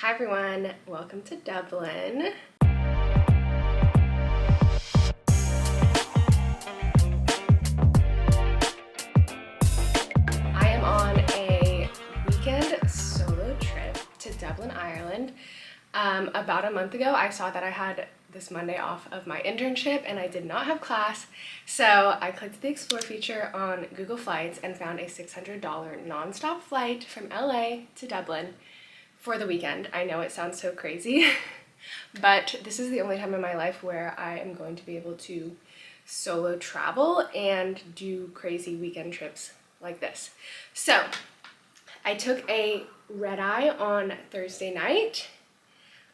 Hi everyone, welcome to Dublin. I am on a weekend solo trip to Dublin, Ireland. About a month ago, I saw that I had this Monday off of my internship and I did not have class, so I clicked the Explore feature on Google Flights and found a $600 nonstop flight from LA to Dublin for the weekend. I know it sounds so crazy, but this is the only time in my life where I am going to be able to solo travel and do crazy weekend trips like this. So I took a red eye on Thursday night,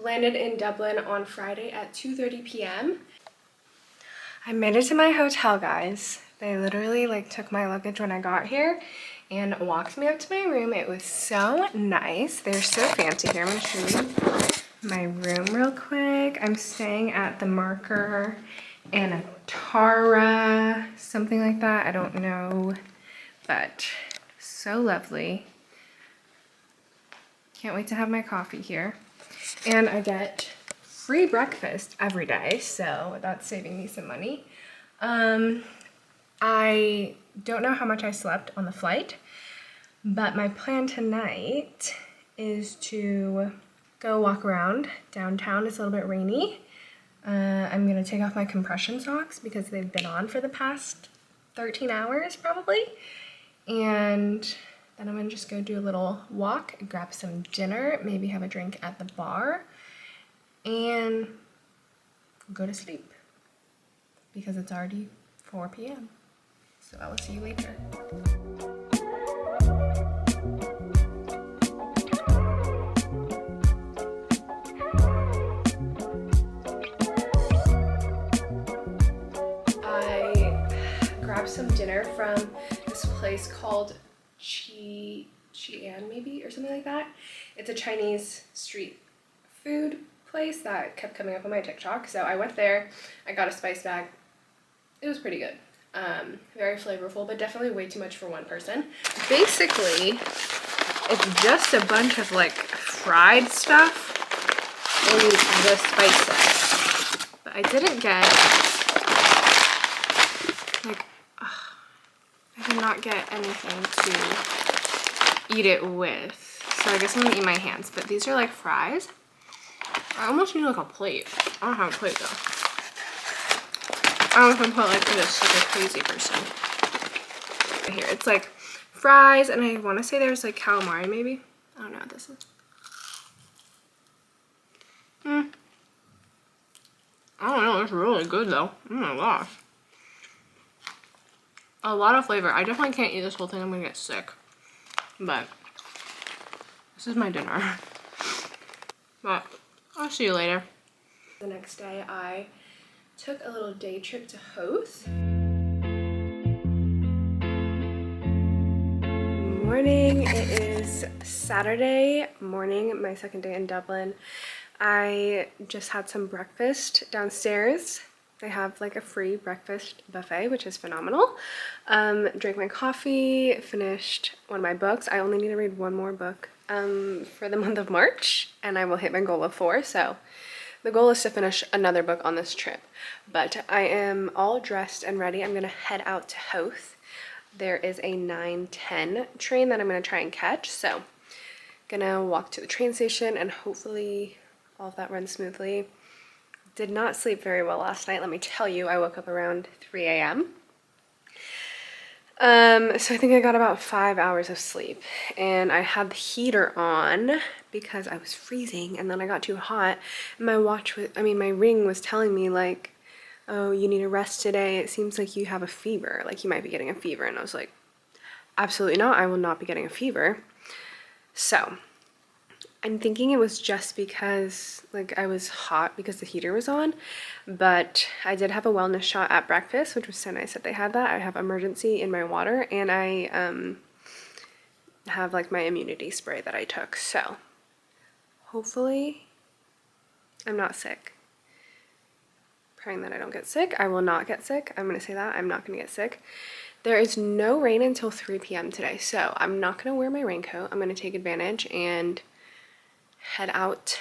landed in Dublin on Friday at 2:30 p.m. I made it to my hotel, guys. They literally took my luggage when I got here and walked me up to my room. It was so nice. They're so fancy here. I'm gonna show you my room real quick. I'm staying at the Marker and a Tara, something like that. I don't know, but so lovely. Can't wait to have my coffee here. And I get free breakfast every day, so that's saving me some money. I don't know how much I slept on the flight, but my plan tonight is to go walk around downtown. It's a little bit rainy. I'm gonna take off my compression socks because they've been on for the past 13 hours probably. And then I'm gonna just go do a little walk, grab some dinner, maybe have a drink at the bar, and go to sleep because it's already 4 p.m. So I will see you later. I grabbed some dinner from this place called Chian maybe, or something like that. It's a Chinese street food place that kept coming up on my TikTok. So I went there, I got a spice bag. It was pretty good. Very flavorful, but definitely way too much for one person. Basically, it's just a bunch of fried stuff and the spices. But I didn't get, I did not get anything to eat it with. So I guess I'm gonna eat my hands, but these are fries. I almost need a plate. I don't have a plate though. I don't know if I'm put this like a crazy person. Here, it's fries, and I want to say there's calamari maybe. I don't know what this is. I don't know, it's really good though. Oh my gosh. A lot of flavor. I definitely can't eat this whole thing, I'm gonna get sick. But this is my dinner. But I'll see you later. The next day I took a little day trip to Howth. Morning, it is Saturday morning, my second day in Dublin. I just had some breakfast downstairs. They have a free breakfast buffet, which is phenomenal. Drank my coffee, finished one of my books. I only need to read one more book for the month of March, and I will hit my goal of 4. So the goal is to finish another book on this trip. But I am all dressed and ready. I'm gonna head out to Howth. There is a 9:10 train that I'm gonna try and catch. So gonna walk to the train station and hopefully all of that runs smoothly. Did not sleep very well last night, let me tell you. I woke up around 3 a.m. So I think I got about 5 hours of sleep, and I had the heater on because I was freezing, and then I got too hot. And my ring was telling me oh, you need to rest today. It seems like you have a fever, you might be getting a fever. And I was like, absolutely not, I will not be getting a fever. So I'm thinking it was just because I was hot because the heater was on, but I did have a wellness shot at breakfast, which was so nice that they had that. I have emergency in my water, and I have my immunity spray that I took. So hopefully I'm not sick. Praying that I don't get sick. I will not get sick. I'm gonna say that. I'm not gonna get sick. There is no rain until 3 p.m. today, so I'm not gonna wear my raincoat. I'm gonna take advantage and head out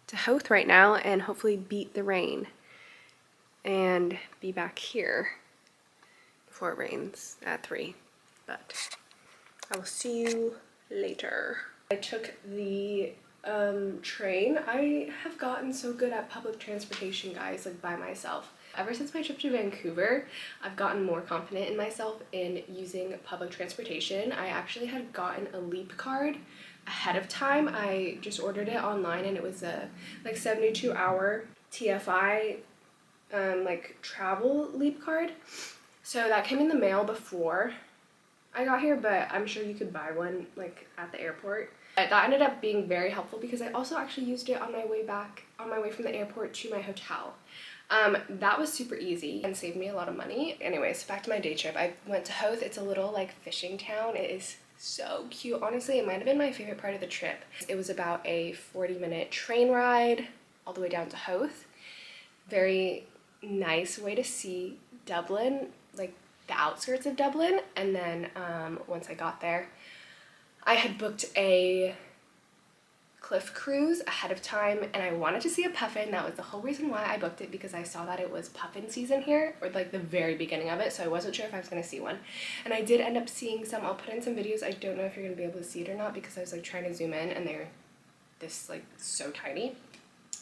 to Howth right now and hopefully beat the rain and be back here before it rains at 3. But I will see you later. I took the train. I have gotten so good at public transportation, guys, like by myself. Ever since my trip to Vancouver, I've gotten more confident in myself in using public transportation. I actually had gotten a Leap card ahead of time. I just ordered it online and it was a like 72-hour TFI like travel Leap card. So that came in the mail before I got here, but I'm sure you could buy one like at the airport. But that ended up being very helpful because I also actually used it on my way from the airport to my hotel. That was super easy and saved me a lot of money. Anyways, back to my day trip. I went to Howth. It's a little like fishing town. It is so cute. Honestly, it might have been my favorite part of the trip. It was about a 40-minute train ride all the way down to Howth. Very nice way to see Dublin, like the outskirts of Dublin. And then once I got there, I had booked a cliff cruise ahead of time and I wanted to see a puffin. That was the whole reason why I booked it, because I saw that it was puffin season here, or like the very beginning of it, so I wasn't sure if I was going to see one. And I did end up seeing some. I'll put in some videos. I don't know if you're going to be able to see it or not because I was like trying to zoom in and they're this like so tiny.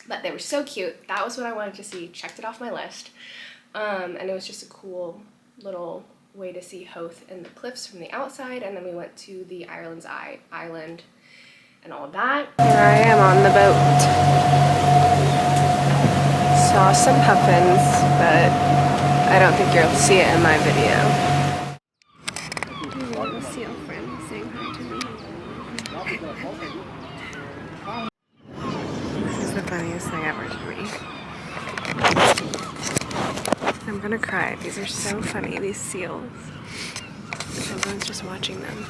But they were so cute. That was what I wanted to see. Checked it off my list. And it was just a cool little way to see Howth and the cliffs from the outside. And then we went to the Ireland's Eye Island and all of that. Here I am on the boat. Saw some puffins, but I don't think you'll see it in my video. My little seal friend saying hi to me. This is the funniest thing ever to me. I'm gonna cry. These are so funny, these seals. Everyone's just watching them.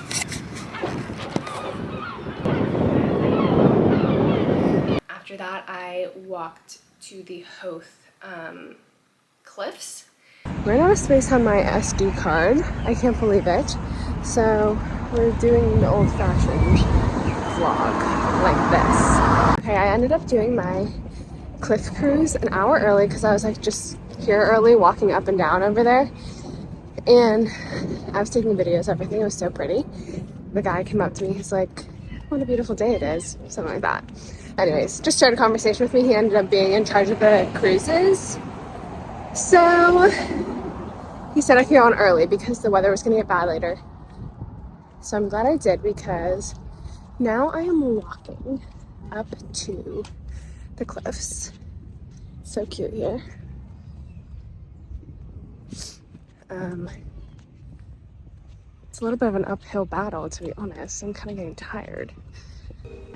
After that, I walked to the Howth cliffs. Ran out of space on my SD card. I can't believe it. So we're doing the old-fashioned vlog like this. Okay, I ended up doing my cliff cruise an hour early because I was like just here early walking up and down over there. And I was taking videos, everything. It was so pretty. The guy came up to me. He's like, what a beautiful day it is. Something like that. Anyways, just started a conversation with me. He ended up being in charge of the cruises. So he said I could go on early because the weather was going to get bad later. So I'm glad I did, because now I am walking up to the cliffs. So cute here. It's a little bit of an uphill battle, to be honest. I'm kind of getting tired. But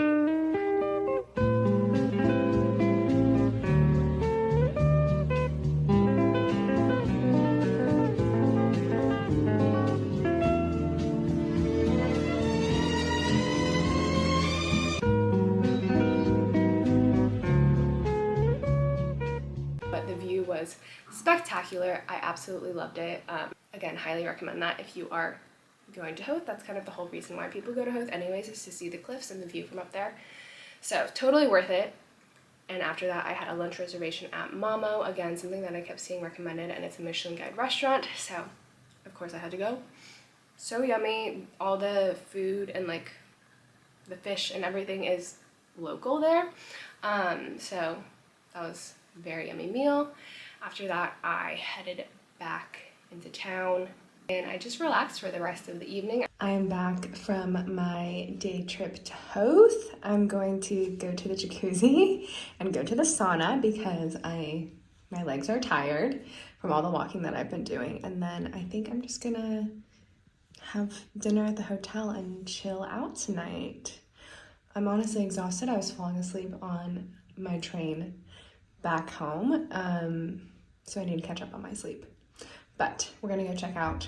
the view was spectacular. I absolutely loved it. Again, highly recommend that if you are going to Howth. That's kind of the whole reason why people go to Howth anyways, is to see the cliffs and the view from up there. So totally worth it. And after that, I had a lunch reservation at Mamo. Again, something that I kept seeing recommended, and it's a Michelin Guide restaurant. So of course I had to go. So yummy. All the food and like the fish and everything is local there. So that was a very yummy meal. After that, I headed back into town and I just relaxed for the rest of the evening. I am back from my day trip to Howth. I'm going to go to the jacuzzi and go to the sauna because my legs are tired from all the walking that I've been doing. And then I think I'm just gonna have dinner at the hotel and chill out tonight. I'm honestly exhausted. I was falling asleep on my train back home, so I need to catch up on my sleep. But we're gonna go check out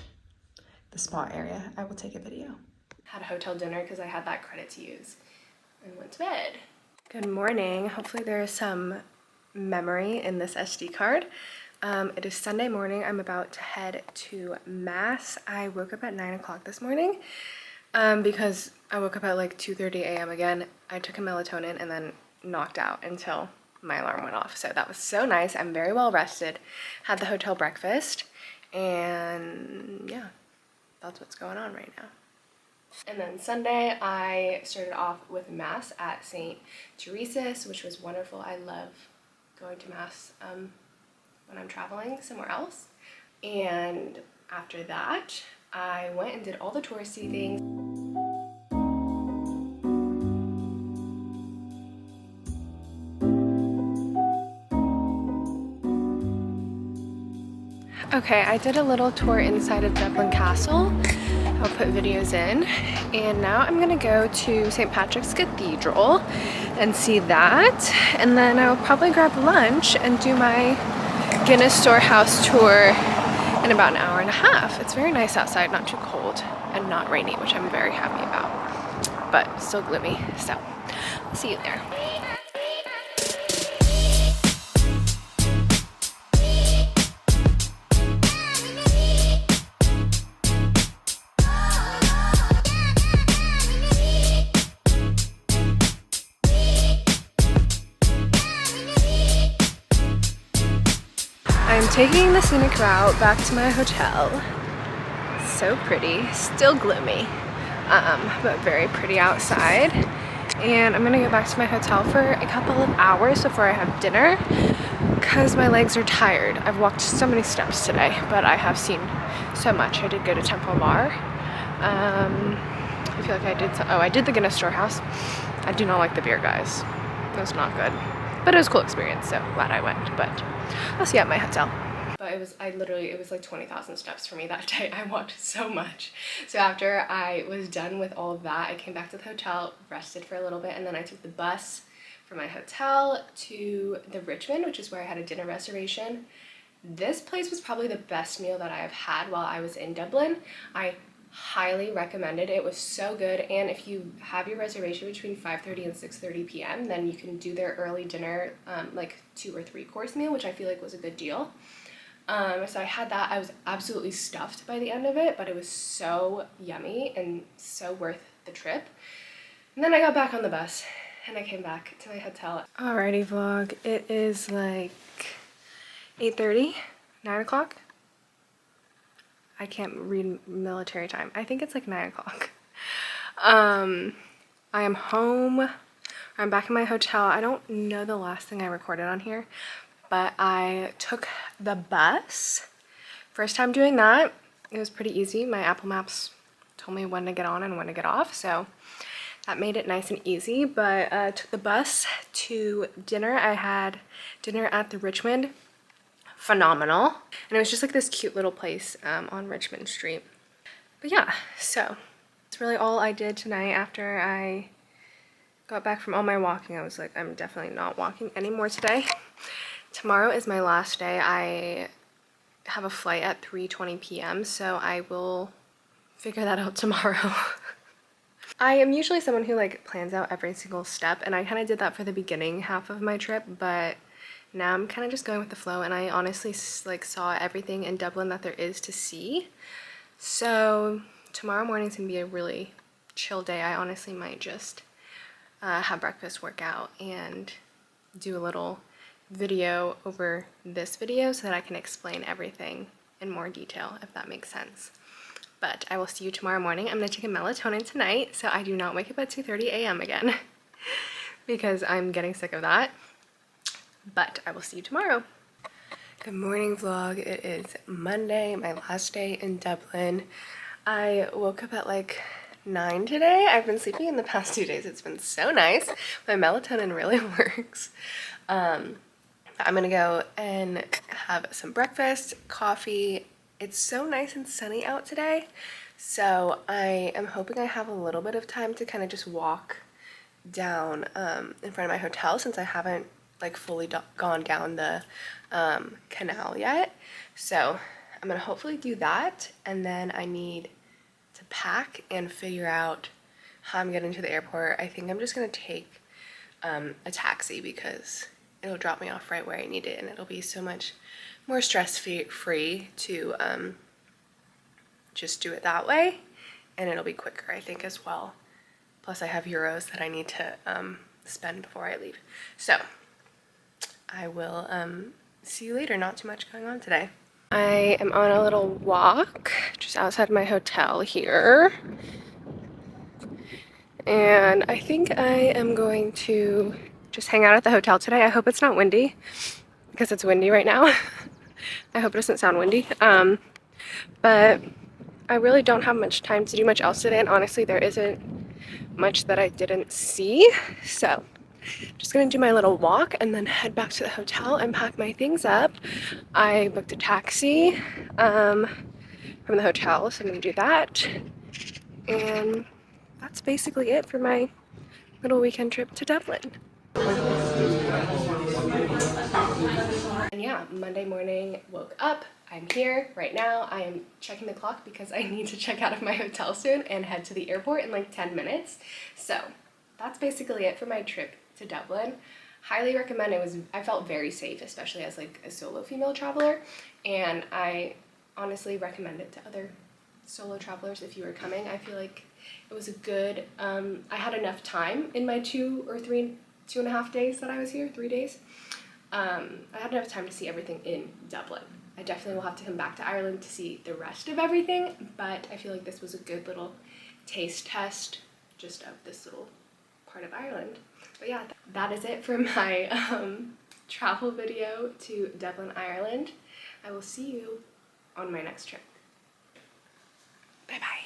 the spa area. I will take a video. Had a hotel dinner because I had that credit to use and went to bed. Good morning. Hopefully there is some memory in this SD card. It is Sunday morning. I'm about to head to Mass. I woke up at 9 o'clock this morning. because I woke up at like 2:30 a.m. again. I took a melatonin and then knocked out until my alarm went off. So that was so nice. I'm very well rested. Had the hotel breakfast, and yeah, that's what's going on right now. And then Sunday, I started off with Mass at St. Teresa's, which was wonderful. I love going to Mass when I'm traveling somewhere else. And after that, I went and did all the touristy things. Okay, I did a little tour inside of Dublin Castle. I'll put videos in. And now I'm gonna go to St. Patrick's Cathedral and see that. And then I'll probably grab lunch and do my Guinness Storehouse tour in about an hour and a half. It's very nice outside, not too cold and not rainy, which I'm very happy about, but still gloomy. So I'll see you there. I'm taking the scenic route back to my hotel. So pretty, still gloomy, but very pretty outside. And I'm gonna go back to my hotel for a couple of hours before I have dinner because my legs are tired. I've walked so many steps today, but I have seen so much. I did go to Temple Bar. I feel like I did the Guinness Storehouse. I do not like the beer, guys. It was not good. But it was a cool experience, so glad I went. But I'll see you at my hotel. But it was like 20,000 steps for me that day. I walked so much. So after I was done with all of that, I came back to the hotel, rested for a little bit, and then I took the bus from my hotel to the Richmond, which is where I had a dinner reservation. This place was probably the best meal that I have had while I was in Dublin. I highly recommend it. It was so good, and if you have your reservation between 5:30 and 6:30 p.m., then you can do their early dinner, like 2 or 3 course meal, which I feel like was a good deal. So I had that. I was absolutely stuffed by the end of it, but it was so yummy and so worth the trip. And then I got back on the bus and I came back to my hotel. Alrighty vlog, it is like 8:30, 9 o'clock. I can't read military time. I think it's like 9 o'clock. I am home. I'm back in my hotel. I don't know the last thing I recorded on here, but I took the bus. First time doing that. It was pretty easy. My Apple Maps told me when to get on and when to get off, so that made it nice and easy. But I took the bus to dinner. I had dinner at the Richmond. Phenomenal. And it was just like this cute little place on Richmond Street. But yeah, so that's really all I did tonight. After I got back from all my walking, I was like, I'm definitely not walking anymore today. Tomorrow is my last day. I have a flight at 3:20 p.m. so I will figure that out tomorrow. I am usually someone who like plans out every single step, and I kind of did that for the beginning half of my trip, but now I'm kind of just going with the flow, and I honestly like saw everything in Dublin that there is to see. So tomorrow morning's gonna be a really chill day. I honestly might just have breakfast, work out, and do a little video over this video so that I can explain everything in more detail, if that makes sense. But I will see you tomorrow morning. I'm gonna take a melatonin tonight so I do not wake up at 2:30 a.m. again because I'm getting sick of that. But I will see you tomorrow. Good morning vlog. It is Monday, my last day in Dublin. I woke up at like 9 today. I've been sleeping in the past 2 days. It's been so nice. My melatonin really works. I'm gonna go and have some breakfast, coffee. It's so nice and sunny out today, so I am hoping I have a little bit of time to kind of just walk down in front of my hotel, since I haven't like fully gone down the canal yet. So I'm gonna hopefully do that, and then I need to pack and figure out how I'm getting to the airport. I think I'm just gonna take a taxi because it'll drop me off right where I need it, and it'll be so much more stress free to just do it that way. and it'll be quicker, I think, as well. Plus I have euros that I need to spend before I leave. So I will see you later. Not too much going on today. I am on a little walk just outside my hotel here. And I think I am going to just hang out at the hotel today. I hope it's not windy because it's windy right now. I hope it doesn't sound windy. But I really don't have much time to do much else today, and honestly there isn't much that I didn't see. So just gonna do my little walk and then head back to the hotel and pack my things up. I booked a taxi from the hotel, so I'm gonna do that. And that's basically it for my little weekend trip to Dublin. And yeah, Monday morning, woke up. I'm here right now. I am checking the clock because I need to check out of my hotel soon and head to the airport in like 10 minutes. So that's basically it for my trip to Dublin. Highly recommend. I felt very safe, especially as like a solo female traveler, and I honestly recommend it to other solo travelers if you were coming. I feel like it was a good, I had enough time in my 2.5 days that I was here, 3 days. I had enough time to see everything in Dublin. I definitely will have to come back to Ireland to see the rest of everything, but I feel like this was a good little taste test just of this little part of Ireland. But yeah, that is it for my travel video to Dublin, Ireland. I will see you on my next trip. Bye bye.